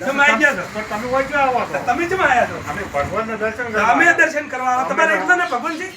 તમે આવી ગયા છો તમે કોઈ ક્યાં આવો છો? તમે કેમ આવ્યા છો અમે ભગવાનના દર્શન કરવા અમે આવ્યા. દર્શન કરવા આવ્યા. તમારે એકલાને ભગવાન છે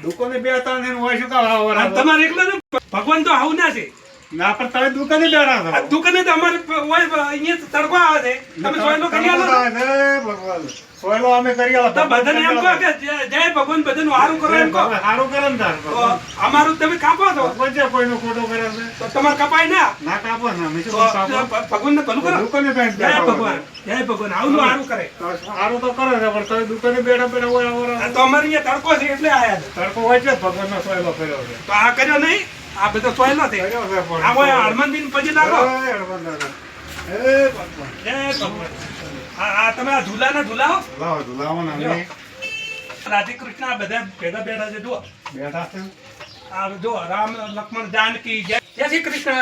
દુકાને બે ત્રણ દિન હોય શું કામ આવો આ રાતો? તમારે એકલાને ભગવાન તો આવું ના છે ના પણ તમે દુકાને બેઠા છો. આ દુકાને તો અમારે હોય અહીંયા તડકો આવે છે તમે સોયલો કરી આલો છો. હે ભગવાન સોયલો અમે કરી આલો. તો બધાને એમ કહો કે જય ભગવાન બધાનું સારું કરો એમ કહો સારું કરે ને તાર તો અમારું તમે કાપો છો ભગવાન છે કોઈનો ખોટો કરે છે તો તમારે કપાય ના ના કાપો ને અમે શું તો કાપો ભગવાનને ભલું કરો દુકાને બેઠા જય બેઠા ભગવાન જય ભગવાન આવું સારું કરે સારું તો કરે છે પણ તમે દુકાને બેઠા બેઠા હોય આવો આ તો અમારે અહીંયા તડકો છે એટલે આયા છે તડકો હોય છે ભગવાનનો સોયલો કર્યો છે તો આ કર્યો નહીં આ બધો સોયલો છે કર્યો છે પણ આ હોય હનુમાનજી પછી નાખો હે હનુમાન દાદા. હે ભગવાન જય ભગવાન આ તમે આ ઝૂલાના ઝૂલાઓ લાવો તો લાવો ને અમે રાધે કૃષ્ણ આ બધા ભેગા બેઠા છે જુઓ બેઠા છે આ જો રામ લક્ષ્મણ જાનકી જય જય શ્રી કૃષ્ણ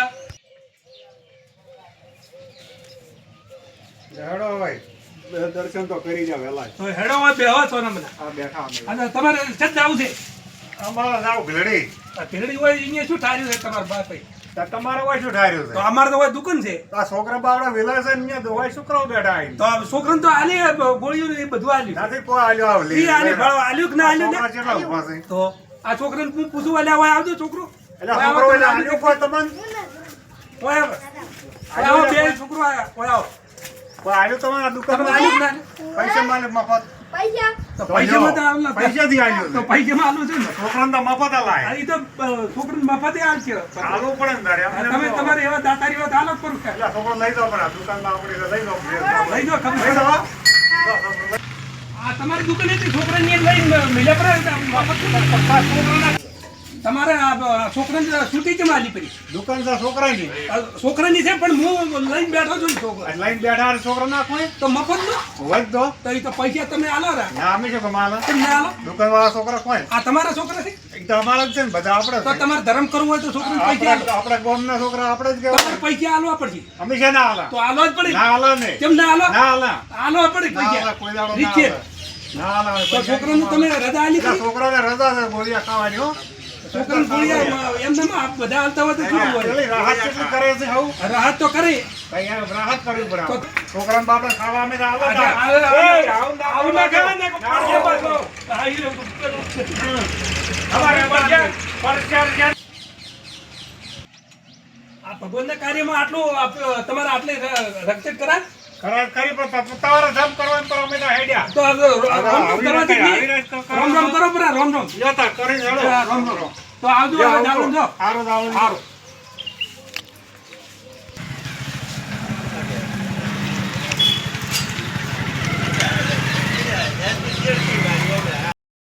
હેડો ભાઈ દર્શન તો કરી જા વેલા તો હેડો હોય બેહો છો ને બધા આ બેઠા અમે અને તમારે સજ જવું છે અમારા જાવ ઘડી આ ભેરડી હોય અહીંયા શું ઠાર્યું છે તમારા બાપે તમારે હોય શું ઠાર્યું તો છે અમારે તો હોય દુકાન છે આ છોકરા બાવડા વેલા છે ને તો હોય છોકરાઓ બેઠા આવીને. તો આ છોકરાને તો આલી ગોળીઓ ને એ બધું આલ્યું નથી કોઈ આલ્યો આવ ઈ આલી ફળ આલ્યું કે ના આલ્યું છોકરા ને? કેટલા ઊભા છે? તો આ છોકરાને હું પૂછું આલ્યા હોય આવજો છોકરો એટલે છોકરો એટલે આલ્યો કોઈ તમને? હોય આવે. હોય આવો બે છોકરો આયા હોય આવો કોઈ આલ્યો તમને આ તમે દુકાનમાં? આલ્યું કે ના આલ્યું? પૈસા માલે મફત તો પૈસામાં તો આવું ના. પૈસાથી આલ્યો તો છે. પૈસામાં આલું છે ને છોકરાને તો મફત આલાય. આ ઈ તો છોકરાને મફતે આલશે આલવું પડે ને તારે. એમને તમે તો- તમારે એવા દાતારી વાત આલો જ પડું એટલે છોકરો લઈ જાઓ પણ આ દુકાનમાં આપણે લઈ જાઓ. લઈ જાઓ ખબર લઈ છે. જાઓ. આ તમારી દુકાને થી છોકરાને લઈને મિલ્યા પર છોકરાના તમારે આ છોકરાને છૂટી કેમ આલી પડી દુકાન છે છોકરાની. આ છોકરાની છે પણ હું લઈને બેઠો છું ને છોકરો આ લઈને બેઠા હારે છોકરો નાખો એ? તો મફત નો હોય જ તો. તો એ તો પૈસા તમે આલો રા ના અમે શું કમાવાના? કેમ ના આલો દુકાનવાળા છોકરા કોઈ? આ તમારા છોકરા છે એ તો અમારા જ છે ને બધા આપણે તો જ છે. તમારે ધર્મ કરવું હોય તો છોકરાને પૈસા આલો આપણા ગામના છોકરા આપણે જ તમારે કહેવાય. પૈસા આલવા પડશે અમે છે ના આલા. તો આલો જ પડે ના આલા ને. કેમ ના આલો ના આલા. આલવા પડે ના આલા. પૈસા કોઈ દાડો ના રીચે આલા. ના આલા. તો છોકરાને તમે રજા આલી એટલે કરી છોકરાને રજા છે ગોળિયા ખાવાની હો. છોકરાને ગોળિયા એમ તમે બધા હાલતા હોય તો કેવું હોય પેલી રાહત કેટલી કરે છે હવ? રાહત તો કરે ભાઈ યાર રાહત કરવી પડે તો- આપણે. છોકરાને બાપડા ખાવા અમે તો આલો આ ના. આવું ના કહેવાય ને કે પાછળ પાછળ. આ ઈ લોકો આ ભગવાનના કાર્યમાં આટલું તમારે આટલે રક્ષિત કરાય ખરાબ કરી પણ તમારે જમ કરવા પણ અમે તો હેડ્યા. તો રામ રામ કરવાથી રામ રામ કરો પરા રામ રામ યો તા કરીને હેડો. રામ રામ તો આવજો હવે જાઓ જો હારું દાવણ. સારું